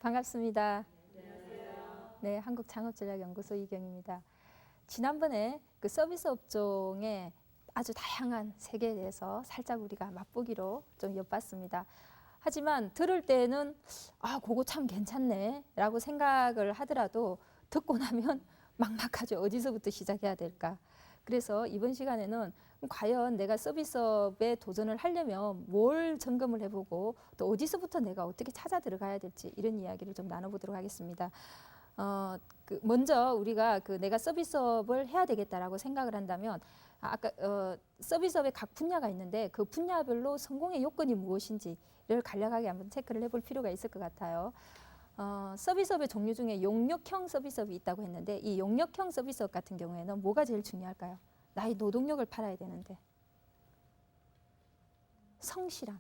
반갑습니다. 네, 한국창업전략연구소 이경입니다. 지난번에 그 서비스 업종의 아주 다양한 세계에 대해서 살짝 우리가 맛보기로 좀 엿봤습니다. 하지만 들을 때는 그거 참 괜찮네 라고 생각을 하더라도 듣고 나면 막막하죠. 어디서부터 시작해야 될까? 그래서 이번 시간에는 과연 내가 서비스업에 도전을 하려면 뭘 점검을 해보고 또 어디서부터 내가 어떻게 찾아 들어가야 될지 이런 이야기를 좀 나눠보도록 하겠습니다. 먼저 우리가 내가 서비스업을 해야 되겠다라고 생각을 한다면 아까 서비스업의 각 분야가 있는데 그 분야별로 성공의 요건이 무엇인지를 간략하게 한번 체크를 해볼 필요가 있을 것 같아요. 서비스업의 종류 중에 용역형 서비스업이 있다고 했는데 이 용역형 서비스업 같은 경우에는 뭐가 제일 중요할까요? 나의 노동력을 팔아야 되는데 성실함,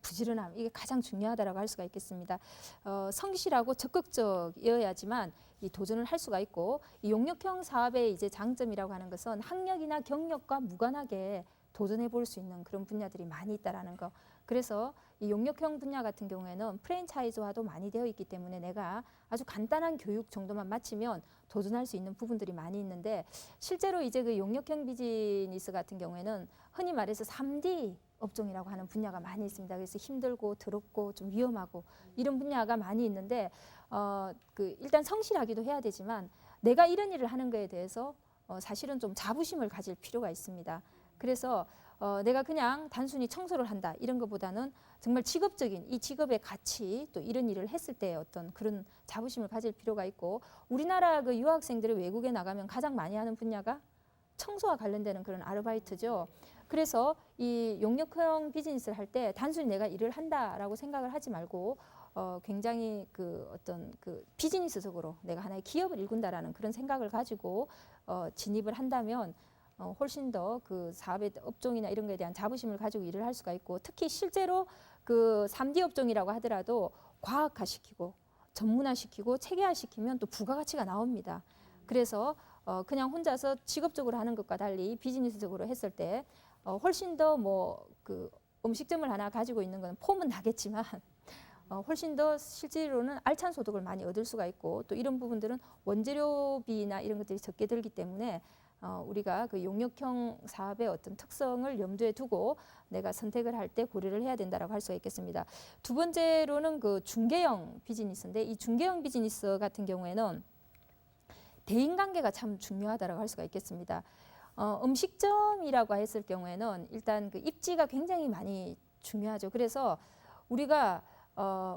부지런함 이게 가장 중요하다고 할 수가 있겠습니다. 성실하고 적극적이어야지만 이 도전을 할 수가 있고 이 용역형 사업의 이제 장점이라고 하는 것은 학력이나 경력과 무관하게 도전해 볼 수 있는 그런 분야들이 많이 있다라는 거. 그래서 이 용역형 분야 같은 경우에는 프랜차이즈화도 많이 되어 있기 때문에 내가 아주 간단한 교육 정도만 마치면 도전할 수 있는 부분들이 많이 있는데 실제로 이제 그 용역형 비즈니스 같은 경우에는 흔히 말해서 3D 업종이라고 하는 분야가 많이 있습니다. 그래서 힘들고 더럽고 좀 위험하고 이런 분야가 많이 있는데 일단 성실하기도 해야 되지만 내가 이런 일을 하는 거에 대해서 사실은 좀 자부심을 가질 필요가 있습니다. 그래서 내가 그냥 단순히 청소를 한다 이런 것보다는 정말 직업적인 이 직업의 가치 또 이런 일을 했을 때 어떤 그런 자부심을 가질 필요가 있고 우리나라 그 유학생들이 외국에 나가면 가장 많이 하는 분야가 청소와 관련되는 그런 아르바이트죠. 그래서 이 용역형 비즈니스를 할 때 단순히 내가 일을 한다라고 생각을 하지 말고 굉장히 어떤 비즈니스적으로 내가 하나의 기업을 일군다라는 그런 생각을 가지고 진입을 한다면 훨씬 더 그 사업의 업종이나 이런 거에 대한 자부심을 가지고 일을 할 수가 있고 특히 실제로 그 3D 업종이라고 하더라도 과학화시키고 전문화시키고 체계화시키면 또 부가가치가 나옵니다. 그래서 그냥 혼자서 직업적으로 하는 것과 달리 비즈니스적으로 했을 때 훨씬 더 음식점을 하나 가지고 있는 건 폼은 나겠지만 훨씬 더 실제로는 알찬 소득을 많이 얻을 수가 있고 또 이런 부분들은 원재료비나 이런 것들이 적게 들기 때문에 우리가 그 용역형 사업의 어떤 특성을 염두에 두고 내가 선택을 할 때 고려를 해야 된다라고 할 수가 있겠습니다. 두 번째로는 그 중개형 비즈니스인데 이 중개형 비즈니스 같은 경우에는 대인관계가 참 중요하다라고 할 수가 있겠습니다. 음식점이라고 했을 경우에는 일단 그 입지가 굉장히 많이 중요하죠. 그래서 우리가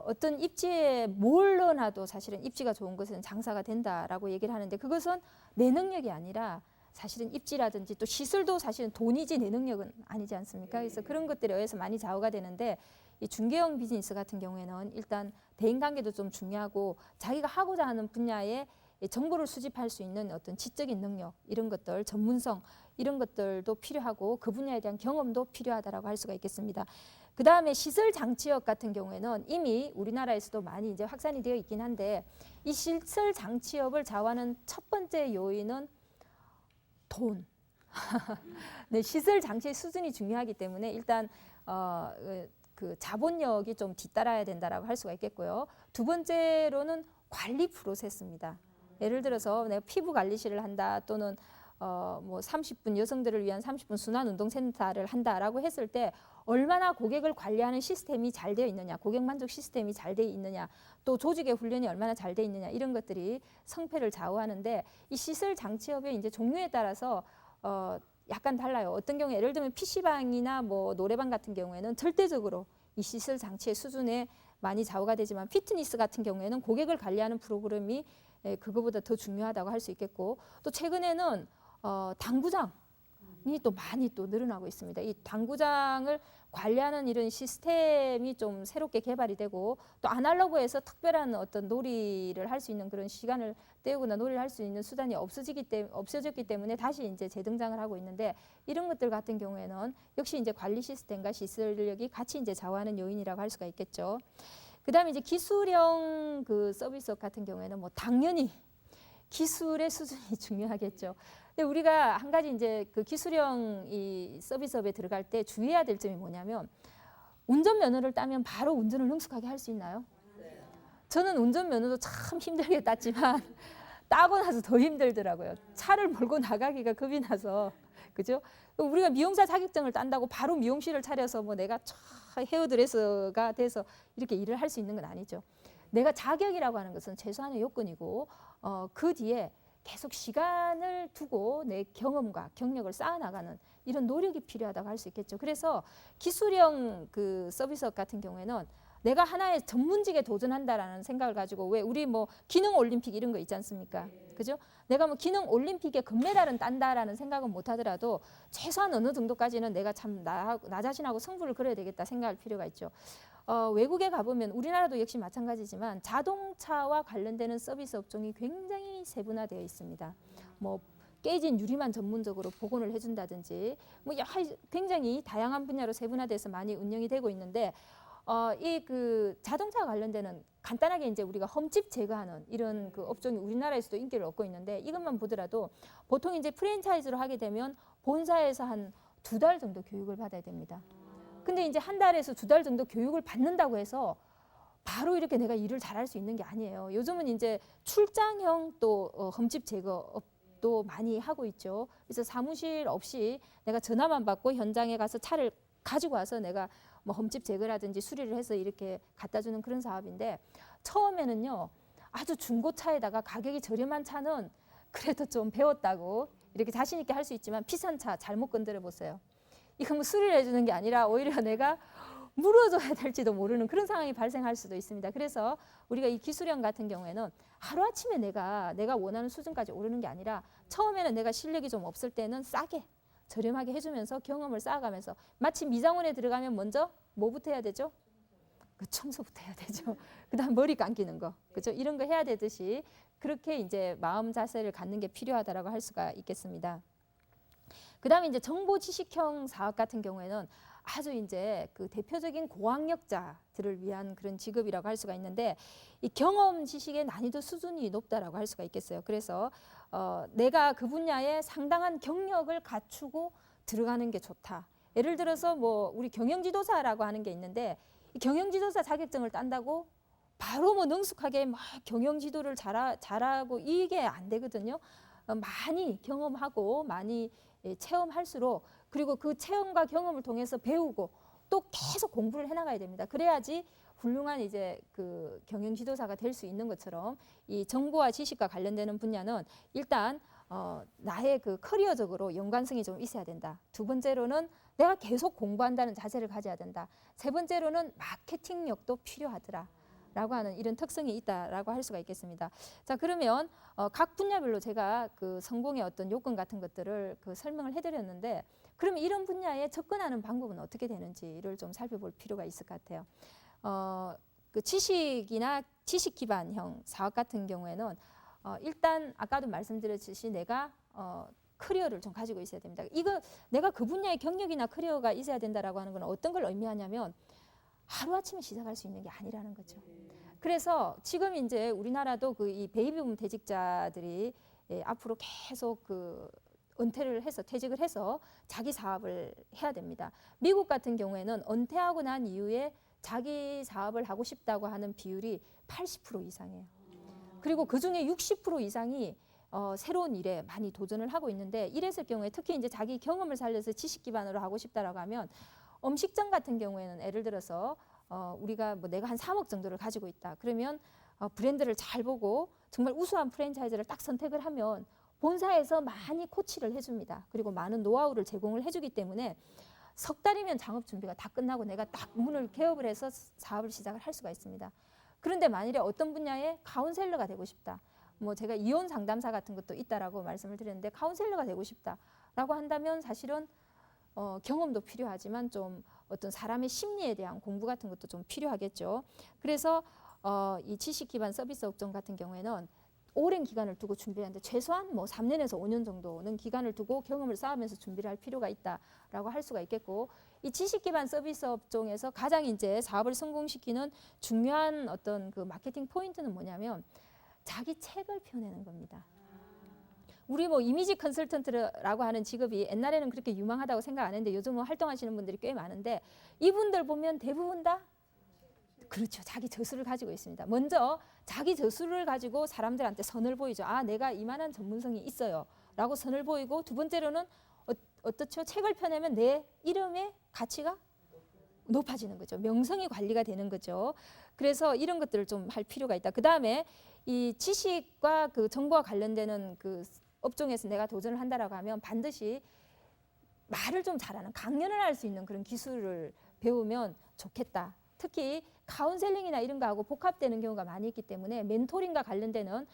어떤 입지에 뭘 넣어놔도 사실은 입지가 좋은 것은 장사가 된다라고 얘기를 하는데 그것은 내 능력이 아니라 사실은 입지라든지 또 시술도 사실은 돈이지 내 능력은 아니지 않습니까? 그래서 그런 것들에 의해서 많이 좌우가 되는데 이 중개형 비즈니스 같은 경우에는 일단 대인관계도 좀 중요하고 자기가 하고자 하는 분야에 정보를 수집할 수 있는 어떤 지적인 능력 이런 것들 전문성 이런 것들도 필요하고 그 분야에 대한 경험도 필요하다라고 할 수가 있겠습니다. 그 다음에 시설 장치업 같은 경우에는 이미 우리나라에서도 많이 이제 확산이 되어 있긴 한데 이 시설 장치업을 좌우하는 첫 번째 요인은 돈. 네, 시설 장치의 수준이 중요하기 때문에 일단 그 자본력이 좀 뒤따라야 된다라고 할 수가 있겠고요. 두 번째로는 관리 프로세스입니다. 예를 들어서 내가 피부 관리실을 한다 또는 30분 여성들을 위한 30분 순환운동센터를 한다라고 했을 때 얼마나 고객을 관리하는 시스템이 잘 되어 있느냐, 고객 만족 시스템이 잘 되어 있느냐, 또 조직의 훈련이 얼마나 잘 되어 있느냐 이런 것들이 성패를 좌우하는데 이 시설 장치업의 이제 종류에 따라서 약간 달라요. 어떤 경우에 예를 들면 PC방이나 노래방 같은 경우에는 절대적으로 이 시설 장치의 수준에 많이 좌우가 되지만 피트니스 같은 경우에는 고객을 관리하는 프로그램이 그거보다 더 중요하다고 할 수 있겠고 또 최근에는 당구장이 또 많이 또 늘어나고 있습니다. 이 당구장을 관리하는 이런 시스템이 좀 새롭게 개발이 되고 또 아날로그에서 특별한 어떤 놀이를 할 수 있는 그런 시간을 때우거나 놀이를 할 수 있는 수단이 없어졌기 때문에 다시 이제 재등장을 하고 있는데 이런 것들 같은 경우에는 역시 이제 관리 시스템과 시설력이 같이 이제 좌우하는 요인이라고 할 수가 있겠죠. 그 다음에 이제 기술형 그 서비스업 같은 경우에는 당연히 기술의 수준이 중요하겠죠. 근데 우리가 한 가지 이제 그 기술형 이 서비스업에 들어갈 때 주의해야 될 점이 뭐냐면 운전면허를 따면 바로 운전을 능숙하게 할 수 있나요? 저는 운전면허도 참 힘들게 땄지만 따고 나서 더 힘들더라고요. 차를 몰고 나가기가 겁이 나서. 그죠? 우리가 미용사 자격증을 딴다고 바로 미용실을 차려서 뭐 내가 헤어드레서가 돼서 이렇게 일을 할 수 있는 건 아니죠. 내가 자격이라고 하는 것은 최소한의 요건이고 그 뒤에 계속 시간을 두고 내 경험과 경력을 쌓아나가는 이런 노력이 필요하다고 할 수 있겠죠. 그래서 기술형 그 서비스업 같은 경우에는 내가 하나의 전문직에 도전한다라는 생각을 가지고 왜 우리 뭐 기능 올림픽 이런 거 있지 않습니까? 그죠? 내가 뭐 기능 올림픽에 금메달은 딴다라는 생각은 못 하더라도 최소한 어느 정도까지는 내가 참 나 자신하고 승부를 걸어야 되겠다 생각할 필요가 있죠. 외국에 가보면 우리나라도 역시 마찬가지지만 자동차와 관련되는 서비스 업종이 굉장히 세분화되어 있습니다. 뭐 깨진 유리만 전문적으로 복원을 해준다든지 뭐 굉장히 다양한 분야로 세분화돼서 많이 운영이 되고 있는데 이 그 자동차 관련되는 간단하게 이제 우리가 흠집 제거하는 이런 그 업종이 우리나라에서도 인기를 얻고 있는데 이것만 보더라도 보통 이제 프랜차이즈로 하게 되면 본사에서 한 2달 정도 교육을 받아야 됩니다. 근데 이제 1달에서 2달 정도 교육을 받는다고 해서 바로 이렇게 내가 일을 잘할 수 있는 게 아니에요. 요즘은 이제 출장형 또 흠집 제거업도 많이 하고 있죠. 그래서 사무실 없이 내가 전화만 받고 현장에 가서 차를 가지고 와서 내가 뭐 흠집 제거라든지 수리를 해서 이렇게 갖다 주는 그런 사업인데 처음에는요 아주 중고차에다가 가격이 저렴한 차는 그래도 좀 배웠다고 이렇게 자신 있게 할 수 있지만 비싼 차 잘못 건드려 보세요. 이거 뭐 수리를 해주는 게 아니라 오히려 내가 물어줘야 될지도 모르는 그런 상황이 발생할 수도 있습니다. 그래서 우리가 이 기술형 같은 경우에는 하루아침에 내가 원하는 수준까지 오르는 게 아니라 처음에는 내가 실력이 좀 없을 때는 싸게 저렴하게 해주면서 경험을 쌓아가면서 마치 미장원에 들어가면 먼저 뭐부터 해야 되죠? 그 청소부터 해야 되죠. 그다음 머리 감기는 거, 그죠? 이런 거 해야 되듯이 그렇게 이제 마음 자세를 갖는 게 필요하다라고 할 수가 있겠습니다. 그다음에 이제 정보 지식형 사업 같은 경우에는 아주 이제 그 대표적인 고학력자들을 위한 그런 직업이라고 할 수가 있는데 이 경험 지식의 난이도 수준이 높다라고 할 수가 있겠어요. 그래서 내가 그 분야에 상당한 경력을 갖추고 들어가는 게 좋다. 예를 들어서 뭐 우리 경영지도사라고 하는 게 있는데 이 경영지도사 자격증을 딴다고 바로 뭐 능숙하게 막 경영지도를 잘하고 이게 안 되거든요. 많이 경험하고 많이 체험할수록 그리고 그 체험과 경험을 통해서 배우고 또 계속 공부를 해나가야 됩니다. 그래야지 훌륭한 이제 그 경영 지도사가 될 수 있는 것처럼 이 정보와 지식과 관련되는 분야는 일단 나의 그 커리어적으로 연관성이 좀 있어야 된다. 두 번째로는 내가 계속 공부한다는 자세를 가져야 된다. 세 번째로는 마케팅력도 필요하더라. 라고 하는 이런 특성이 있다라고 할 수가 있겠습니다. 자, 그러면 각 분야별로 제가 그 성공의 어떤 요건 같은 것들을 그 설명을 해드렸는데, 그러면 이런 분야에 접근하는 방법은 어떻게 되는지를 좀 살펴볼 필요가 있을 것 같아요. 그 지식이나 지식 기반형 사업 같은 경우에는 일단 아까도 말씀드렸듯이 내가 커리어를 좀 가지고 있어야 됩니다. 이거 내가 그 분야의 경력이나 커리어가 있어야 된다라고 하는 건 어떤 걸 의미하냐면 하루아침에 시작할 수 있는 게 아니라는 거죠. 그래서 지금 이제 우리나라도 그 이 베이비붐 퇴직자들이 앞으로 계속 그 은퇴를 해서 퇴직을 해서 자기 사업을 해야 됩니다. 미국 같은 경우에는 은퇴하고 난 이후에 자기 사업을 하고 싶다고 하는 비율이 80% 이상이에요. 그리고 그중에 60% 이상이 새로운 일에 많이 도전을 하고 있는데 이랬을 경우에 특히 이제 자기 경험을 살려서 지식 기반으로 하고 싶다라고 하면 음식점 같은 경우에는 예를 들어서 우리가 뭐 내가 한 3억 정도를 가지고 있다. 그러면 브랜드를 잘 보고 정말 우수한 프랜차이즈를 딱 선택을 하면 본사에서 많이 코치를 해줍니다. 그리고 많은 노하우를 제공을 해주기 때문에 석 달이면 창업 준비가 다 끝나고 내가 딱 문을 개업을 해서 사업을 시작을 할 수가 있습니다. 그런데 만일에 어떤 분야에 카운셀러가 되고 싶다. 뭐 제가 이혼 상담사 같은 것도 있다라고 말씀을 드렸는데 카운셀러가 되고 싶다라고 한다면 사실은 경험도 필요하지만 좀 어떤 사람의 심리에 대한 공부 같은 것도 좀 필요하겠죠. 그래서 이 지식 기반 서비스 업종 같은 경우에는 오랜 기간을 두고 준비를 하는데 최소한 뭐 3년에서 5년 정도는 기간을 두고 경험을 쌓으면서 준비를 할 필요가 있다라고 할 수가 있겠고 이 지식 기반 서비스 업종에서 가장 이제 사업을 성공시키는 중요한 어떤 그 마케팅 포인트는 뭐냐면 자기 책을 펴내는 겁니다. 우리 뭐 이미지 컨설턴트라고 하는 직업이 옛날에는 그렇게 유망하다고 생각 안 했는데 요즘은 활동하시는 분들이 꽤 많은데 이분들 보면 대부분 다 그렇죠. 자기 저수를 가지고 있습니다. 먼저 자기 저수를 가지고 사람들한테 선을 보이죠. 아, 내가 이만한 전문성이 있어요. 라고 선을 보이고, 두 번째로는 어떻죠? 책을 펴내면 내 이름의 가치가 높아지는 거죠. 명성이 관리가 되는 거죠. 그래서 이런 것들을 좀 할 필요가 있다. 그 다음에 이 지식과 그 정보와 관련되는 그 업종에서 내가 도전을 한다라고 하면 반드시 말을 좀 잘하는, 강연을 할 수 있는 그런 기술을 배우면 좋겠다. 특히 카운셀링이나 이런 거하고 복합되는 경우가 많이 있기 때문에 멘토링과 관련되는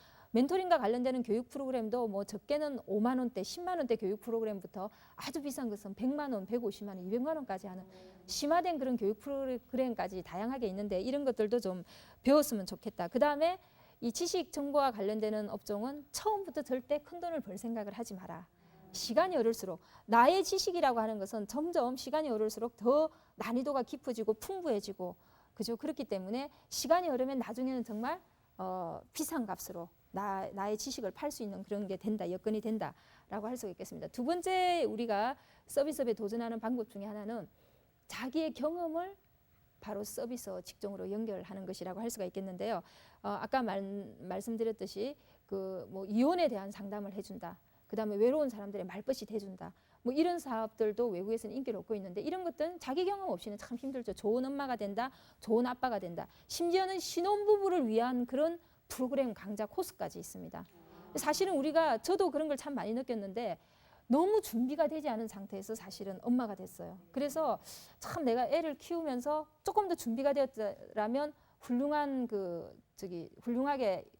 교육 프로그램도 뭐 적게는 5만 원대, 10만 원대 교육 프로그램부터 아주 비싼 것은 100만 원, 150만 원, 200만 원까지 하는 심화된 그런 교육 프로그램까지 다양하게 있는데 이런 것들도 좀 배웠으면 좋겠다. 그 다음에 이 지식 정보와 관련되는 업종은 처음부터 절대 큰 돈을 벌 생각을 하지 마라. 시간이 오를수록 나의 지식이라고 하는 것은 점점 시간이 오를수록 더 난이도가 깊어지고 풍부해지고, 그죠? 그렇기 때문에 시간이 흐르면 나중에는 정말 비싼 값으로 나의 지식을 팔 수 있는 그런 게 된다, 여건이 된다라고 할 수 있겠습니다. 두 번째 우리가 서비스업에 도전하는 방법 중에 하나는 자기의 경험을 바로 서비스 직종으로 연결하는 것이라고 할 수가 있겠는데요. 아까 말씀드렸듯이 그 뭐 이혼에 대한 상담을 해준다. 그다음에 외로운 사람들의 말벗이 돼준다. 뭐 이런 사업들도 외국에서는 인기를 얻고 있는데, 이런 것들은 자기 경험 없이는 참 힘들죠. 좋은 엄마가 된다, 좋은 아빠가 된다. 심지어는 신혼부부를 위한 그런 프로그램 강좌 코스까지 있습니다. 사실은 저도 그런 걸 참 많이 느꼈는데 너무 준비가 되지 않은 상태에서 사실은 엄마가 됐어요. 그래서 참 내가 애를 키우면서 조금 더 준비가 되었더라면 훌륭하게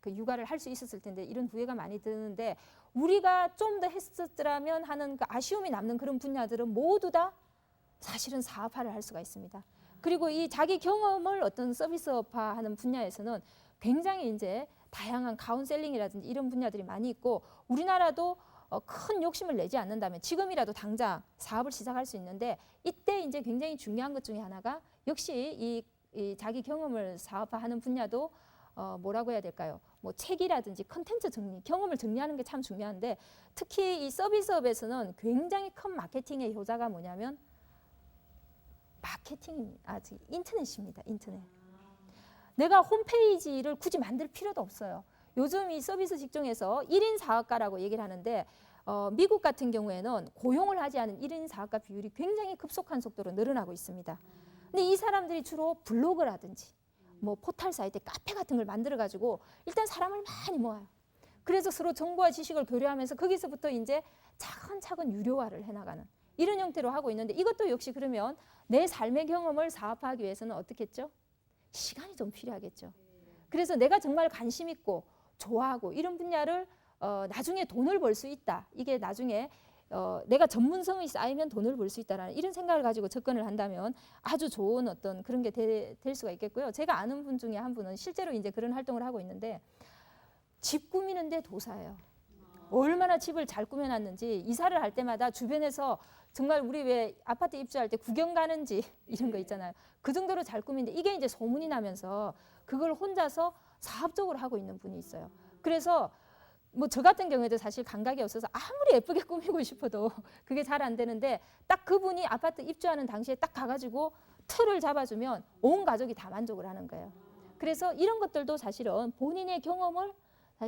그 육아를 할 수 있었을 텐데, 이런 후회가 많이 드는데, 우리가 좀 더 했었더라면 하는 그 아쉬움이 남는 그런 분야들은 모두 다 사실은 사업화를 할 수가 있습니다. 그리고 이 자기 경험을 어떤 서비스업화하는 분야에서는 굉장히 이제 다양한 카운셀링이라든지 이런 분야들이 많이 있고, 우리나라도 큰 욕심을 내지 않는다면 지금이라도 당장 사업을 시작할 수 있는데, 이때 이제 굉장히 중요한 것 중에 하나가 역시 이 자기 경험을 사업화하는 분야도 뭐라고 해야 될까요? 뭐 책이라든지 컨텐츠 정리, 경험을 정리하는 게 참 중요한데, 특히 이 서비스업에서는 굉장히 큰 마케팅의 효자가 뭐냐면 인터넷입니다. 인터넷. 내가 홈페이지를 굳이 만들 필요도 없어요. 요즘 이 서비스 직종에서 1인 사업가라고 얘기를 하는데, 미국 같은 경우에는 고용을 하지 않은 1인 사업가 비율이 굉장히 급속한 속도로 늘어나고 있습니다. 근데 이 사람들이 주로 블로그라든지 뭐 포털 사이트, 카페 같은 걸 만들어 가지고 일단 사람을 많이 모아요. 그래서 서로 정보와 지식을 교류하면서 거기서부터 이제 차근차근 유료화를 해나가는 이런 형태로 하고 있는데, 이것도 역시 그러면 내 삶의 경험을 사업화하기 위해서는 어떻게 했죠? 시간이 좀 필요하겠죠. 그래서 내가 정말 관심 있고 좋아하고 이런 분야를 나중에 돈을 벌 수 있다. 이게 나중에 내가 전문성이 쌓이면 돈을 벌 수 있다라는 이런 생각을 가지고 접근을 한다면 아주 좋은 어떤 그런 게 될 수가 있겠고요. 제가 아는 분 중에 한 분은 실제로 이제 그런 활동을 하고 있는데, 집 꾸미는데 도사예요. 얼마나 집을 잘 꾸며놨는지 이사를 할 때마다 주변에서 정말 우리 왜 아파트 입주할 때 구경 가는지 이런 거 있잖아요. 그 정도로 잘 꾸미는데 이게 이제 소문이 나면서 그걸 혼자서 사업적으로 하고 있는 분이 있어요. 그래서 뭐 저 같은 경우에도 사실 감각이 없어서 아무리 예쁘게 꾸미고 싶어도 그게 잘 안 되는데, 딱 그분이 아파트 입주하는 당시에 딱 가가지고 틀을 잡아주면 온 가족이 다 만족을 하는 거예요. 그래서 이런 것들도 사실은 본인의 경험을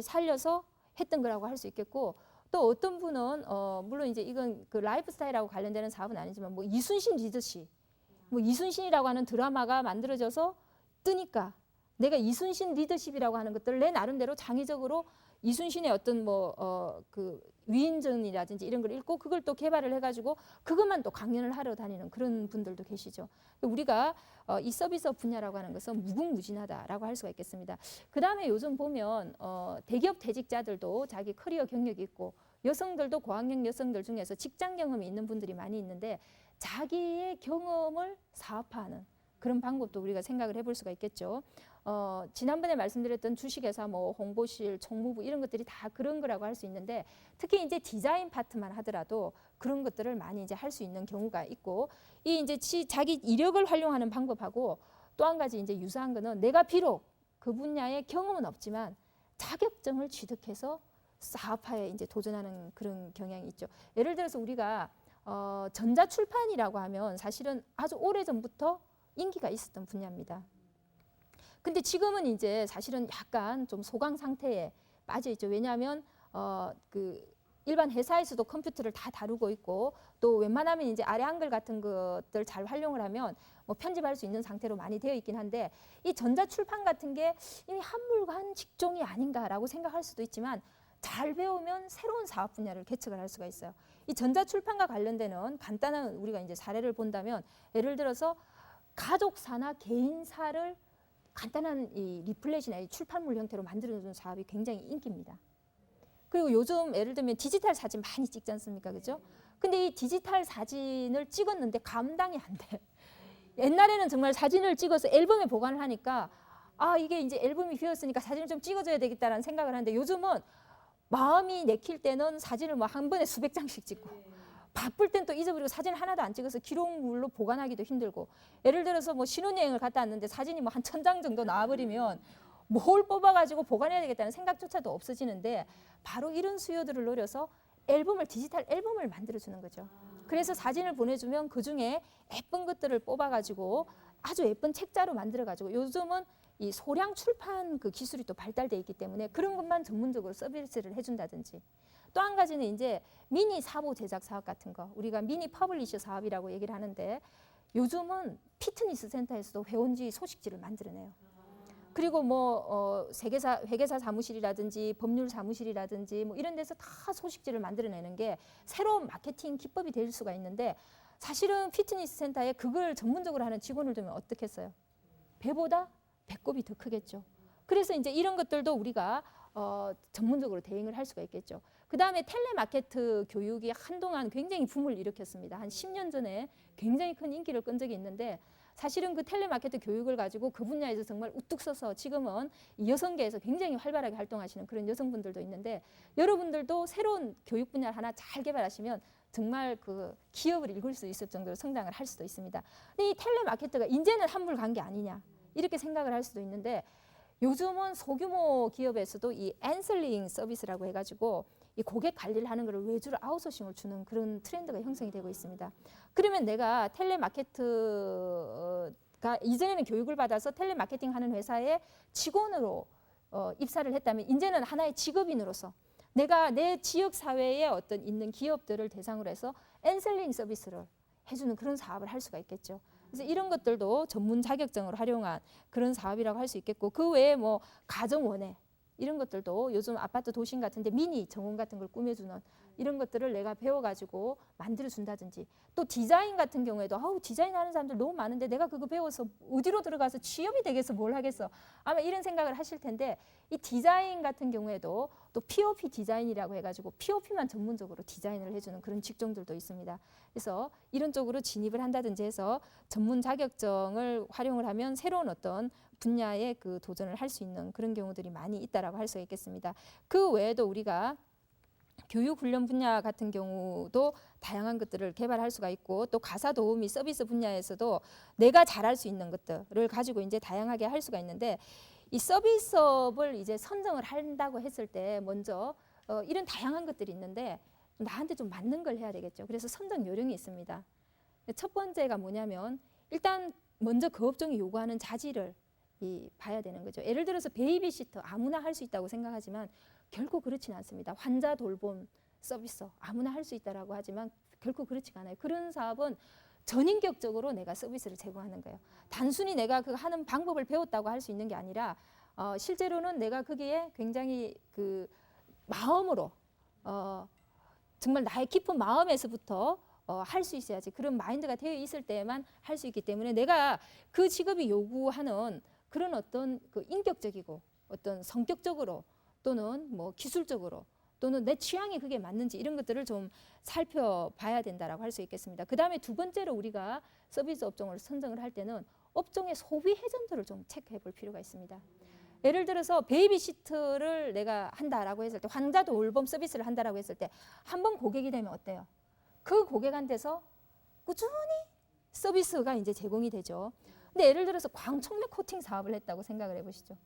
살려서 했던 거라고 할 수 있겠고, 또 어떤 분은 물론 이제 이건 그 라이프 스타일하고 관련되는 사업은 아니지만 뭐 이순신 리더십, 뭐 이순신이라고 하는 드라마가 만들어져서 뜨니까 내가 이순신 리더십이라고 하는 것들을 내 나름대로 창의적으로 이순신의 어떤 그 위인전이라든지 이런 걸 읽고 그걸 또 개발을 해가지고 그것만 또 강연을 하러 다니는 그런 분들도 계시죠. 우리가 이 서비스업 분야라고 하는 것은 무궁무진하다라고 할 수가 있겠습니다. 그 다음에 요즘 보면 대기업 퇴직자들도 자기 커리어 경력이 있고, 여성들도 고학력 여성들 중에서 직장 경험이 있는 분들이 많이 있는데, 자기의 경험을 사업화하는 그런 방법도 우리가 생각을 해볼 수가 있겠죠. 지난번에 말씀드렸던 주식회사, 뭐 홍보실, 총무부 이런 것들이 다 그런 거라고 할 수 있는데, 특히 이제 디자인 파트만 하더라도 그런 것들을 많이 이제 할 수 있는 경우가 있고, 이 이제 자기 이력을 활용하는 방법하고 또 한 가지 이제 유사한 거는, 내가 비록 그 분야의 경험은 없지만 자격증을 취득해서 사업화에 이제 도전하는 그런 경향이 있죠. 예를 들어서 우리가 전자출판이라고 하면 사실은 아주 오래전부터 인기가 있었던 분야입니다. 근데 지금은 이제 사실은 약간 좀 소강 상태에 빠져 있죠. 왜냐하면 그 일반 회사에서도 컴퓨터를 다 다루고 있고 또 웬만하면 이제 아래 한글 같은 것들 잘 활용을 하면 뭐 편집할 수 있는 상태로 많이 되어 있긴 한데 이 전자출판 같은 게 이미 한물간 직종이 아닌가라고 생각할 수도 있지만 잘 배우면 새로운 사업 분야를 개척을 할 수가 있어요. 이 전자출판과 관련되는 간단한 우리가 이제 사례를 본다면 예를 들어서 가족사나 개인사를 간단한 이 리플렛이나 이 출판물 형태로 만들어주는 사업이 굉장히 인기입니다. 그리고 요즘 예를 들면 디지털 사진 많이 찍지 않습니까? 그죠? 근데 이 디지털 사진을 찍었는데 감당이 안 돼. 옛날에는 정말 사진을 찍어서 앨범에 보관을 하니까 아, 이게 이제 앨범이 비었으니까 사진을 좀 찍어줘야 되겠다라는 생각을 하는데 요즘은 마음이 내킬 때는 사진을 뭐 한 번에 수백 장씩 찍고 바쁠 땐 또 잊어버리고 사진을 하나도 안 찍어서 기록물로 보관하기도 힘들고 예를 들어서 뭐 신혼여행을 갔다 왔는데 사진이 뭐 한 1000장 정도 나와버리면 뭘 뽑아가지고 보관해야 되겠다는 생각조차도 없어지는데 바로 이런 수요들을 노려서 앨범을 디지털 앨범을 만들어주는 거죠. 그래서 사진을 보내주면 그중에 예쁜 것들을 뽑아가지고 아주 예쁜 책자로 만들어가지고 요즘은 이 소량 출판 그 기술이 또 발달돼 있기 때문에 그런 것만 전문적으로 서비스를 해준다든지 또 한 가지는 이제 미니 사보 제작 사업 같은 거 우리가 미니 퍼블리셔 사업이라고 얘기를 하는데 요즘은 피트니스 센터에서도 회원지 소식지를 만들어내요. 그리고 뭐 회계사 사무실이라든지 법률 사무실이라든지 뭐 이런 데서 다 소식지를 만들어내는 게 새로운 마케팅 기법이 될 수가 있는데 사실은 피트니스 센터에 그걸 전문적으로 하는 직원을 두면 어떻겠어요? 배보다 배꼽이 더 크겠죠. 그래서 이제 이런 것들도 우리가 전문적으로 대응을 할 수가 있겠죠. 그 다음에 텔레마케트 교육이 한동안 굉장히 붐을 일으켰습니다. 한 10년 전에 굉장히 큰 인기를 끈 적이 있는데 사실은 그 텔레마케트 교육을 가지고 그 분야에서 정말 우뚝 서서 지금은 이 여성계에서 굉장히 활발하게 활동하시는 그런 여성분들도 있는데 여러분들도 새로운 교육 분야를 하나 잘 개발하시면 정말 그 기업을 일굴 수 있을 정도로 성장을 할 수도 있습니다. 근데 이 텔레마케트가 이제는 한물 간 게 아니냐 이렇게 생각을 할 수도 있는데 요즘은 소규모 기업에서도 이 앤셀링 서비스라고 해가지고 이 고객 관리를 하는 것을 외주로 아웃소싱을 주는 그런 트렌드가 형성이 되고 있습니다. 그러면 내가 텔레마케트가 이전에는 교육을 받아서 텔레마케팅 하는 회사에 직원으로 입사를 했다면 이제는 하나의 직업인으로서 내가 내 지역 사회에 어떤 있는 기업들을 대상으로 해서 앤셀링 서비스를 해주는 그런 사업을 할 수가 있겠죠. 그래서 이런 것들도 전문 자격증을 활용한 그런 사업이라고 할 수 있겠고 그 외에 뭐 가정원예 이런 것들도 요즘 아파트 도심 같은데 미니 정원 같은 걸 꾸며주는 이런 것들을 내가 배워가지고 만들어준다든지 또 디자인 같은 경우에도 디자인하는 사람들 너무 많은데 내가 그거 배워서 어디로 들어가서 취업이 되겠어 뭘 하겠어 아마 이런 생각을 하실 텐데 이 디자인 같은 경우에도 또 POP 디자인이라고 해가지고 POP만 전문적으로 디자인을 해주는 그런 직종들도 있습니다. 그래서 이런 쪽으로 진입을 한다든지 해서 전문 자격증을 활용을 하면 새로운 어떤 분야에 그 도전을 할 수 있는 그런 경우들이 많이 있다라고 할 수 있겠습니다. 그 외에도 우리가 교육 훈련 분야 같은 경우도 다양한 것들을 개발할 수가 있고 또 가사 도우미 서비스 분야에서도 내가 잘할 수 있는 것들을 가지고 이제 다양하게 할 수가 있는데 이 서비스업을 이제 선정을 한다고 했을 때 먼저 이런 다양한 것들이 있는데 나한테 좀 맞는 걸 해야 되겠죠. 그래서 선정 요령이 있습니다. 첫 번째가 뭐냐면 일단 먼저 그 업종이 요구하는 자질을 봐야 되는 거죠. 예를 들어서 베이비시터 아무나 할 수 있다고 생각하지만 결코 그렇지는 않습니다. 환자 돌봄 서비스 아무나 할 수 있다라고 하지만 결코 그렇지가 않아요. 그런 사업은 전인격적으로 내가 서비스를 제공하는 거예요. 단순히 내가 그 하는 방법을 배웠다고 할 수 있는 게 아니라 실제로는 내가 거기에 굉장히 그 마음으로 정말 나의 깊은 마음에서부터 할 수 있어야지 그런 마인드가 되어 있을 때만 할 수 있기 때문에 내가 그 직업이 요구하는 그런 어떤 그 인격적이고 어떤 성격적으로 또는 뭐 기술적으로 또는 내 취향이 그게 맞는지 이런 것들을 좀 살펴봐야 된다라고 할 수 있겠습니다. 그 다음에 두 번째로 우리가 서비스 업종을 선정을 할 때는 업종의 소비 회전도를 좀 체크해 볼 필요가 있습니다. 예를 들어서 베이비시트를 내가 한다라고 했을 때 환자 돌봄 서비스를 한다라고 했을 때 한 번 고객이 되면 어때요? 그 고객한테서 꾸준히 서비스가 이제 제공이 되죠. 근데 예를 들어서 광촉맥 코팅 사업을 했다고 생각을 해보시죠.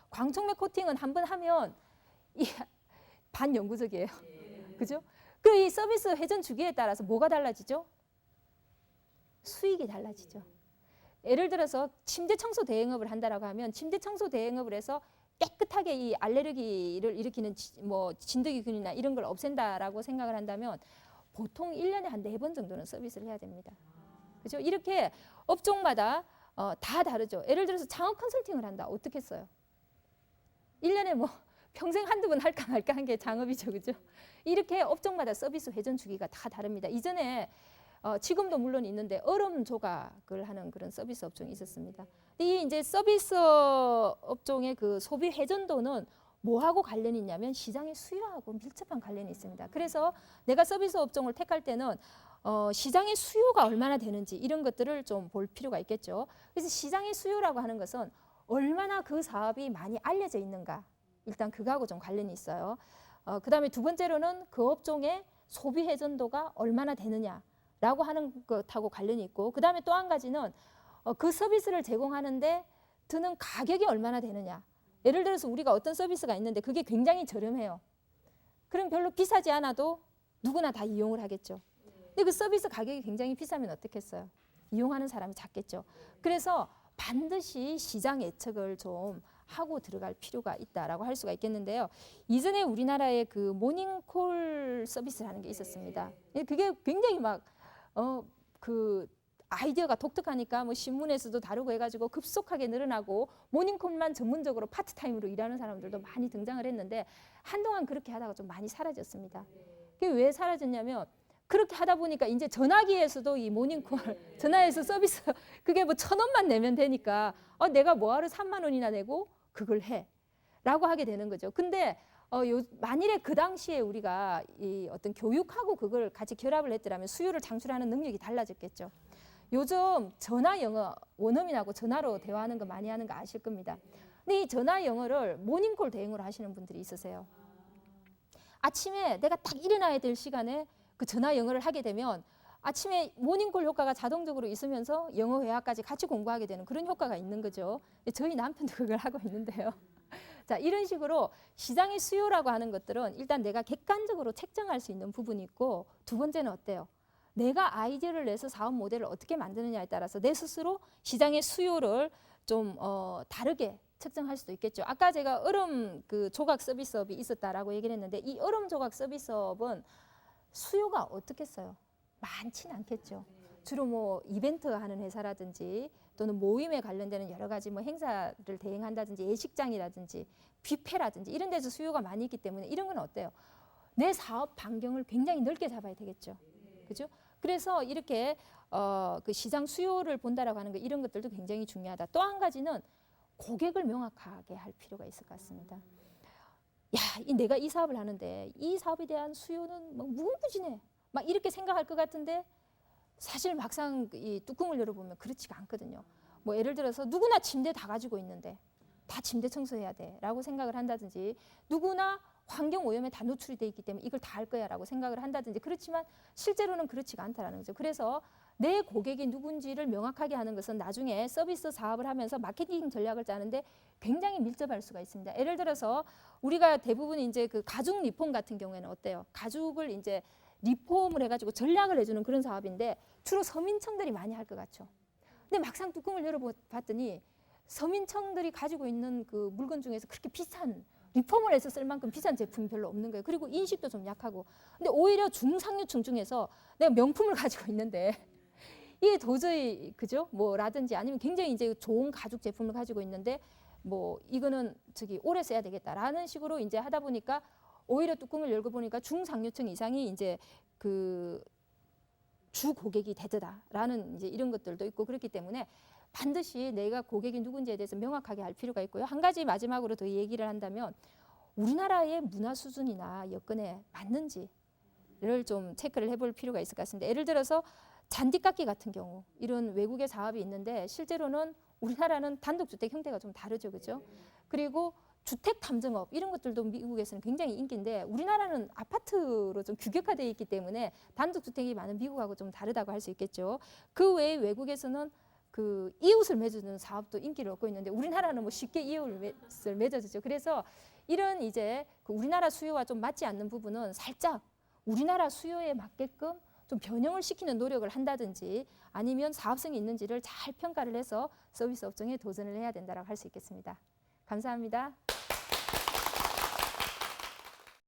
광촉맥 코팅은 한 번 하면 반영구적이에요. 그죠? 그 이 서비스 회전 주기에 따라서 뭐가 달라지죠? 수익이 달라지죠. 예를 들어서 침대 청소 대행업을 한다라고 하면 침대 청소 대행업을 해서 깨끗하게 이 알레르기를 일으키는 뭐 진드기균이나 이런 걸 없앤다라고 생각을 한다면 보통 1년에 한 4번 정도는 서비스를 해야 됩니다. 그죠? 이렇게 업종마다 다 다르죠. 예를 들어서 창업 컨설팅을 한다. 어떻게 써요? 1년에 뭐 평생 한두 번 할까 말까 한 게 창업이죠. 그죠? 이렇게 업종마다 서비스 회전 주기가 다 다릅니다. 이전에 지금도 물론 있는데 얼음 조각을 하는 그런 서비스 업종이 있었습니다. 이 이제 서비스 업종의 그 소비 회전도는 뭐하고 관련이 있냐면 시장의 수요하고 밀접한 관련이 있습니다. 그래서 내가 서비스 업종을 택할 때는 시장의 수요가 얼마나 되는지 이런 것들을 좀 볼 필요가 있겠죠. 그래서 시장의 수요라고 하는 것은 얼마나 그 사업이 많이 알려져 있는가. 일단 그거하고 좀 관련이 있어요. 그 다음에 두 번째로는 그 업종의 소비 회전도가 얼마나 되느냐라고 하는 것하고 관련이 있고, 그 다음에 또 한 가지는 그 서비스를 제공하는데 드는 가격이 얼마나 되느냐. 예를 들어서 우리가 어떤 서비스가 있는데 그게 굉장히 저렴해요. 그럼 별로 비싸지 않아도 누구나 다 이용을 하겠죠. 근데 그 서비스 가격이 굉장히 비싸면 어떻겠어요? 이용하는 사람이 작겠죠. 그래서 반드시 시장 예측을 좀 하고 들어갈 필요가 있다라고 할 수가 있겠는데요. 이전에 우리나라에 그 모닝콜 서비스라는 게 있었습니다. 그게 굉장히 막 그 아이디어가 독특하니까 뭐 신문에서도 다루고 해가지고 급속하게 늘어나고 모닝콜만 전문적으로 파트타임으로 일하는 사람들도 많이 등장을 했는데 한동안 그렇게 하다가 좀 많이 사라졌습니다. 그게 왜 사라졌냐면 그렇게 하다 보니까 이제 전화기에서도 이 모닝콜 전화해서 서비스 그게 뭐 1,000원만 내면 되니까 내가 뭐하러 3만 원이나 내고 그걸 해 라고 하게 되는 거죠. 근데 만일에 그 당시에 우리가 이 어떤 교육하고 그걸 같이 결합을 했더라면 수요를 창출하는 능력이 달라졌겠죠. 요즘 전화 영어 원어민하고 전화로 대화하는 거 많이 하는 거 아실 겁니다. 근데 이 전화 영어를 모닝콜 대행으로 하시는 분들이 있으세요. 아침에 내가 딱 일어나야 될 시간에 그 전화 영어를 하게 되면 아침에 모닝콜 효과가 자동적으로 있으면서 영어 회화까지 같이 공부하게 되는 그런 효과가 있는 거죠. 저희 남편도 그걸 하고 있는데요. 자, 이런 식으로 시장의 수요라고 하는 것들은 일단 내가 객관적으로 책정할 수 있는 부분이 있고, 두 번째는 어때요? 내가 아이디어를 내서 사업 모델을 어떻게 만드느냐에 따라서 내 스스로 시장의 수요를 좀 다르게 측정할 수도 있겠죠. 아까 제가 얼음 그 조각 서비스업이 있었다라고 얘기를 했는데 이 얼음 조각 서비스업은 수요가 어떻겠어요? 많지는 않겠죠. 주로 뭐 이벤트 하는 회사라든지 또는 모임에 관련되는 여러 가지 뭐 행사를 대행한다든지 예식장이라든지 뷔페라든지 이런 데서 수요가 많이 있기 때문에 이런 건 어때요? 내 사업 반경을 굉장히 넓게 잡아야 되겠죠. 그죠? 그래서 이렇게 그 시장 수요를 본다라고 하는 거 이런 것들도 굉장히 중요하다. 또 한 가지는 고객을 명확하게 할 필요가 있을 것 같습니다. 야, 내가 이 사업을 하는데 이 사업에 대한 수요는 막 무궁무진해. 막 이렇게 생각할 것 같은데 사실 막상 이 뚜껑을 열어보면 그렇지가 않거든요. 뭐 예를 들어서 누구나 침대 다 가지고 있는데 다 침대 청소해야 돼라고 생각을 한다든지 누구나 환경 오염에 다 노출이 돼 있기 때문에 이걸 다 할 거야라고 생각을 한다든지 그렇지만 실제로는 그렇지가 않다라는 거죠. 그래서 내 고객이 누군지를 명확하게 하는 것은 나중에 서비스 사업을 하면서 마케팅 전략을 짜는데 굉장히 밀접할 수가 있습니다. 예를 들어서 우리가 대부분 이제 그 가죽 리폼 같은 경우에는 어때요? 가죽을 이제 리폼을 해가지고 전략을 해주는 그런 사업인데 주로 서민청들이 많이 할 것 같죠. 근데 막상 뚜껑을 열어봤더니 서민청들이 가지고 있는 그 물건 중에서 그렇게 비싼 리폼을 해서 쓸 만큼 비싼 제품이 별로 없는 거예요. 그리고 인식도 좀 약하고. 근데 오히려 중상류층 중에서 내가 명품을 가지고 있는데 이게 도저히 그죠? 뭐라든지 아니면 굉장히 이제 좋은 가죽 제품을 가지고 있는데 뭐 이거는 오래 써야 되겠다라는 식으로 이제 하다 보니까 오히려 뚜껑을 열고 보니까 중상류층 이상이 이제 그 주 고객이 되더라라는 이제 이런 것들도 있고 그렇기 때문에 반드시 내가 고객이 누군지에 대해서 명확하게 할 필요가 있고요. 한 가지 마지막으로 더 얘기를 한다면 우리나라의 문화 수준이나 여건에 맞는지를 좀 체크를 해볼 필요가 있을 것 같습니다. 예를 들어서 잔디깎기 같은 경우 이런 외국의 사업이 있는데 실제로는 우리나라는 단독주택 형태가 좀 다르죠. 그죠? 그리고 주택 탐정업 이런 것들도 미국에서는 굉장히 인기인데 우리나라는 아파트로 좀 규격화되어 있기 때문에 단독주택이 많은 미국하고 좀 다르다고 할 수 있겠죠. 그 외에 외국에서는 그 이웃을 맺어주는 사업도 인기를 얻고 있는데 우리나라는 뭐 쉽게 이웃을 맺어주죠. 그래서 이런 이제 그 우리나라 수요와 좀 맞지 않는 부분은 살짝 우리나라 수요에 맞게끔 좀 변형을 시키는 노력을 한다든지 아니면 사업성이 있는지를 잘 평가를 해서 서비스 업종에 도전을 해야 된다고 할 수 있겠습니다. 감사합니다.